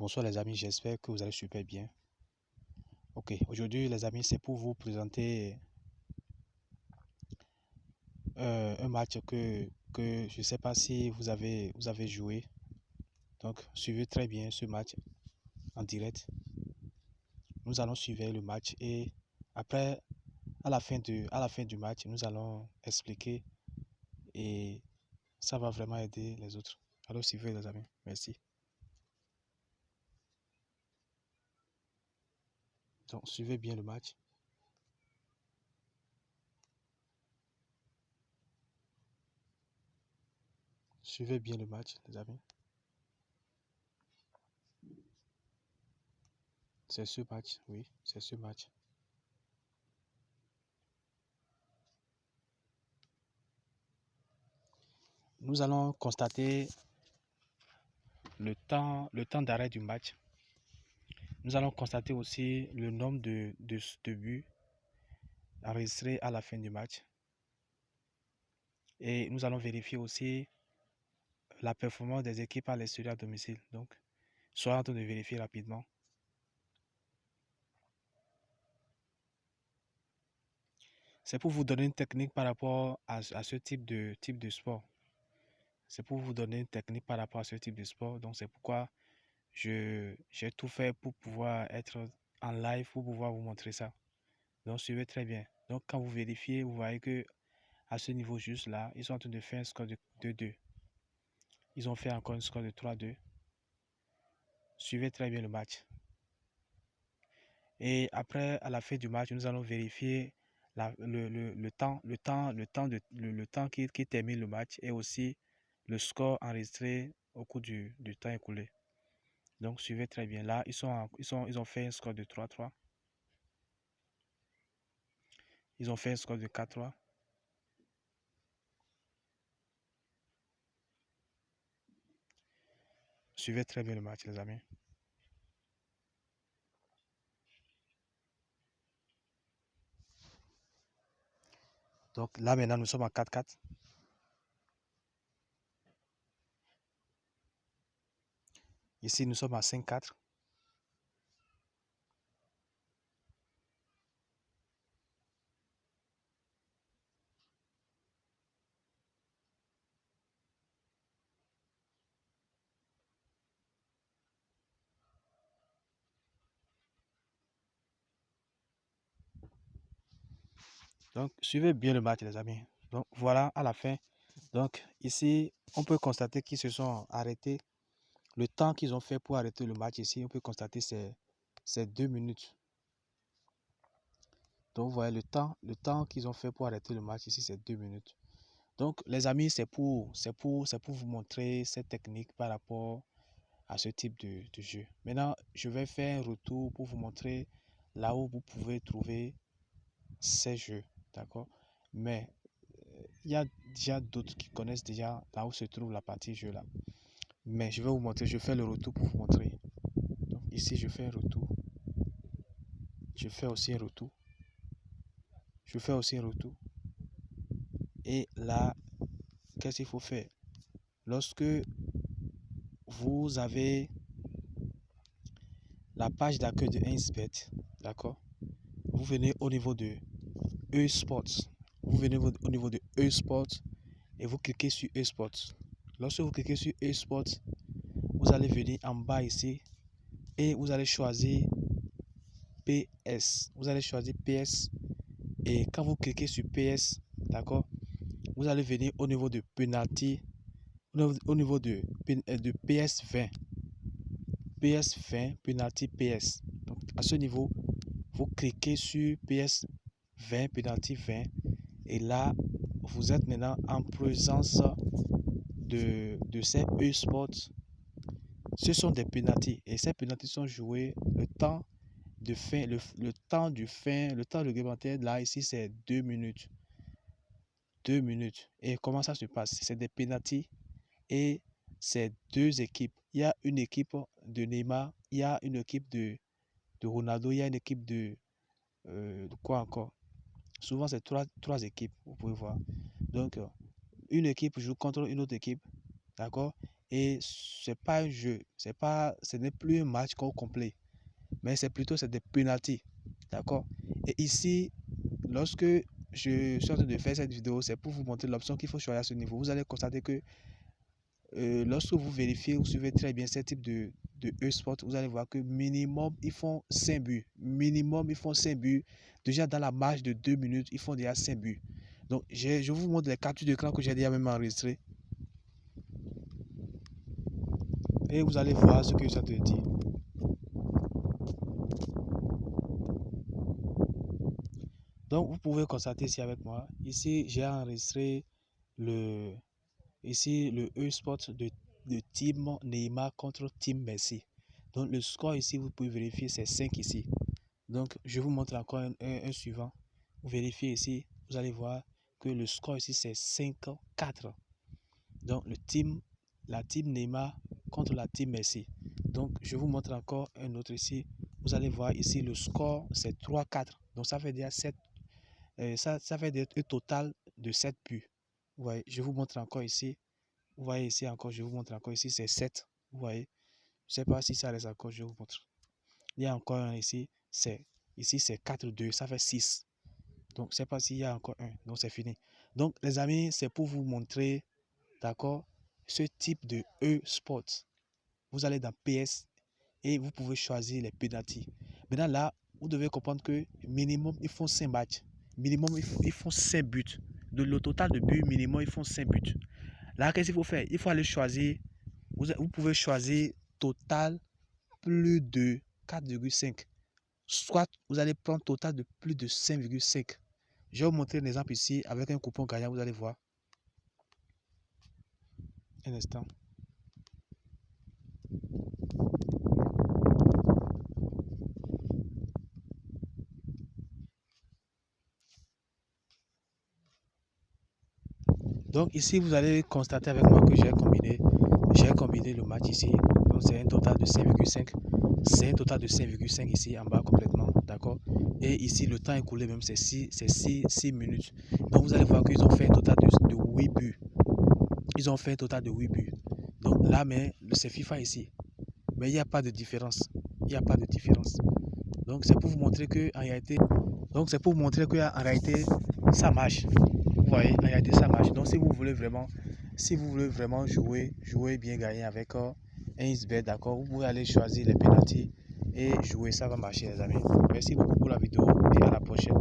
Bonsoir les amis, j'espère que vous allez super bien. Ok, aujourd'hui les amis, c'est pour vous présenter un match que je ne sais pas si vous avez joué. Donc, suivez très bien ce match en direct. Nous allons suivre le match et après, à la fin du match, nous allons expliquer et ça va vraiment aider les autres. Alors, suivez les amis. Merci. Donc, suivez bien le match. Suivez bien le match, les amis. C'est ce match, oui, c'est ce match. Nous allons constater le temps d'arrêt du match. Nous allons constater aussi le nombre de buts enregistrés à la fin du match. Et nous allons vérifier aussi la performance des équipes à l'extérieur à domicile. Donc, soyez en train de vérifier rapidement. C'est pour vous donner une technique par rapport à ce type de sport. C'est pour vous donner une technique par rapport à ce type de sport. Donc, c'est pourquoi j'ai tout fait pour pouvoir être en live, pour pouvoir vous montrer ça. Donc, suivez très bien. Donc, quand vous vérifiez, vous voyez que à ce niveau juste là, ils sont en train de faire un score de 2-2. Ils ont fait encore un score de 3-2. Suivez très bien le match. Et après, à la fin du match, nous allons vérifier le temps qui termine le match et aussi le score enregistré au cours du temps écoulé. Donc, suivez très bien. Là, ils ont fait un score de 3-3. Ils ont fait un score de 4-3. Suivez très bien le match, les amis. Donc, là, maintenant, nous sommes à 4-4. Ici, nous sommes à 5-4. Donc, suivez bien le match, les amis. Donc, voilà, à la fin. Donc, ici, on peut constater qu'ils se sont arrêtés. Le temps qu'ils ont fait pour arrêter le match ici, on peut constater c'est 2 minutes. Donc, vous voyez, le temps qu'ils ont fait pour arrêter le match ici, c'est 2 minutes. Donc, les amis, c'est pour vous montrer cette technique par rapport à ce type de jeu. Maintenant, je vais faire un retour pour vous montrer là où vous pouvez trouver ces jeux. D'accord? Mais il y a déjà d'autres qui connaissent déjà là où se trouve la partie jeu là. Mais je vais vous montrer, je fais le retour pour vous montrer. Donc ici, je fais un retour. Je fais aussi un retour. Je fais aussi un retour. Et là, qu'est-ce qu'il faut faire? Lorsque vous avez la page d'accueil de 1xBet, d'accord? Vous venez au niveau de eSports. Vous venez au niveau de eSports et vous cliquez sur eSports. Lorsque vous cliquez sur eSports, vous allez venir en bas ici et vous allez choisir PS. Vous allez choisir PS et quand vous cliquez sur PS, d'accord, vous allez venir au niveau de penalty, au niveau de PS20. PS20, penalty PS. Donc à ce niveau, vous cliquez sur PS20, penalty 20 et là, vous êtes maintenant en présence de ces e-sports. Ce sont des penalties et ces penalties sont joués le temps de fin, le temps du fin, le temps réglementaire là ici c'est 2 minutes. 2 minutes. Et comment ça se passe? C'est des penalties et c'est deux équipes. Il y a une équipe de Neymar, il y a une équipe de Ronaldo, il y a une équipe de quoi encore? Souvent c'est trois équipes, vous pouvez voir. Donc une équipe joue contre une autre équipe, d'accord? Et c'est pas un jeu, ce n'est plus un match complet, mais c'est des pénaltys. D'accord? Et ici, lorsque je suis en train de faire cette vidéo, c'est pour vous montrer l'option qu'il faut choisir à ce niveau. Vous allez constater que lorsque vous vérifiez, vous suivez très bien ce type de e-sport, vous allez voir que minimum, ils font 5 buts. Minimum, ils font 5 buts. Déjà dans la marge de 2 minutes, ils font déjà 5 buts. Donc, je vous montre les captures d'écran que j'ai déjà même enregistrées. Et vous allez voir ce que ça te dit. Donc, vous pouvez constater ici avec moi. Ici, j'ai enregistré le e-sport de Team Neymar contre Team Messi. Donc, le score ici, vous pouvez vérifier, c'est 5 ici. Donc, je vous montre encore un suivant. Vous vérifiez ici, vous allez voir que le score ici, c'est 5-4. Donc, la team Neymar contre la team Messi. Donc, je vous montre encore un autre ici. Vous allez voir ici, le score, c'est 3-4. Donc, ça fait déjà 7. Ça fait un total de 7 buts. Vous voyez, je vous montre encore ici. Vous voyez ici encore, je vous montre encore ici, c'est 7. Vous voyez, je ne sais pas si ça reste encore, je vous montre. Il y a encore un ici, c'est 4-2, ça fait 6. Donc, je ne sais pas s'il y a encore un. Donc, c'est fini. Donc, les amis, c'est pour vous montrer, d'accord, ce type de e-sport. Vous allez dans PS et vous pouvez choisir les pénaltys. Maintenant, là, vous devez comprendre que minimum, ils font 5 matchs. Minimum, ils font 5 buts. Le total de buts, minimum, ils font 5 buts. Là, qu'est-ce qu'il faut faire? Il faut aller choisir. Vous pouvez choisir total plus de 4,5. Soit vous allez prendre total de plus de 5,5. Je vais vous montrer un exemple ici avec un coupon gagnant. Vous allez voir. Un instant. Donc ici, vous allez constater avec moi que j'ai combiné le match ici. Donc c'est un total de 5,5. C'est un total de 5,5 ici en bas complètement. D'accord? Et ici, le temps écoulé même, c'est 6 minutes. Donc vous allez voir qu'ils ont fait un total de 8 buts. Ils ont fait un total de 8 buts. Donc là, mais c'est FIFA ici. Mais il n'y a pas de différence. Il n'y a pas de différence. Donc c'est pour vous montrer que en réalité, ça marche. Vous voyez, en réalité, ça marche. Donc si vous voulez vraiment jouer bien gagner avec un XBet, d'accord, vous pouvez aller choisir les pénaltys et jouer, ça va marcher les amis. Merci beaucoup pour la vidéo et à la prochaine.